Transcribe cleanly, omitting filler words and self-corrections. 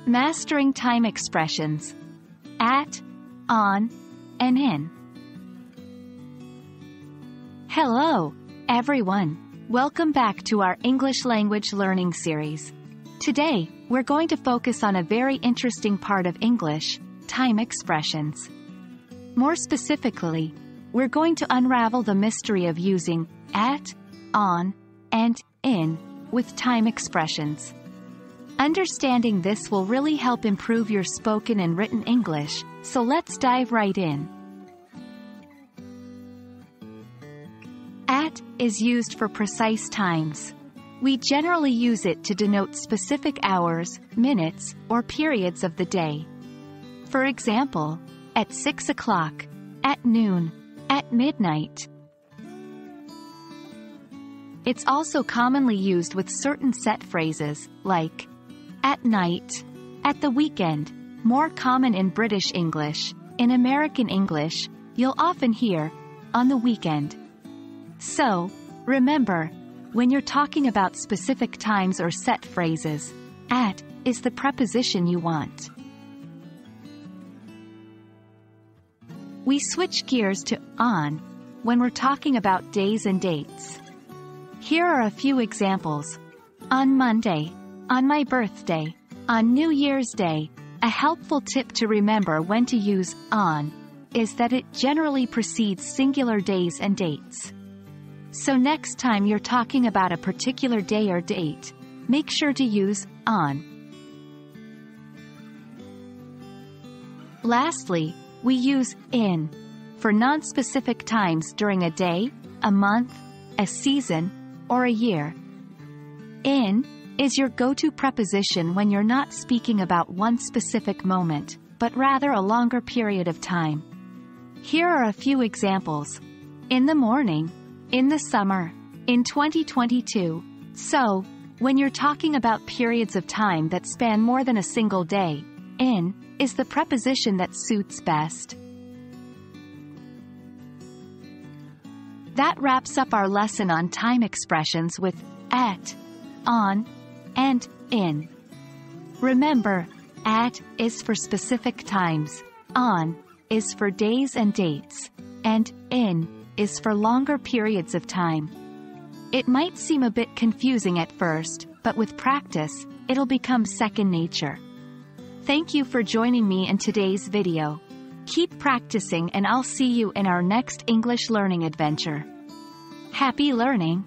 Mastering time expressions. At, on, and in. Hello, everyone. Welcome back to our English language learning series. Today, we're going to focus on a very interesting part of English, time expressions. More specifically, we're going to unravel the mystery of using at, on, and in with time expressions. Understanding this will really help improve your spoken and written English, so let's dive right in. At is used for precise times. We generally use it to denote specific hours, minutes, or periods of the day. For example, at 6 o'clock, at noon, at midnight. It's also commonly used with certain set phrases, like at night, at the weekend, more common in British English. In American English, you'll often hear on the weekend. So, remember, when you're talking about specific times or set phrases, at is the preposition you want. We switch gears to on when we're talking about days and dates. Here are a few examples. On Monday, on my birthday, on New Year's Day. A helpful tip to remember when to use on is that it generally precedes singular days and dates. So next time you're talking about a particular day or date, make sure to use on. Lastly, we use in for non-specific times during a day, a month, a season, or a year. In is your go-to preposition when you're not speaking about one specific moment, but rather a longer period of time. Here are a few examples. In the morning, in the summer, in 2022. So, when you're talking about periods of time that span more than a single day, in is the preposition that suits best. That wraps up our lesson on time expressions with at, on, and in. Remember, at is for specific times, on is for days and dates, and in is for longer periods of time. It might seem a bit confusing at first, but with practice, it'll become second nature. Thank you for joining me in today's video. Keep practicing and I'll see you in our next English learning adventure. Happy learning!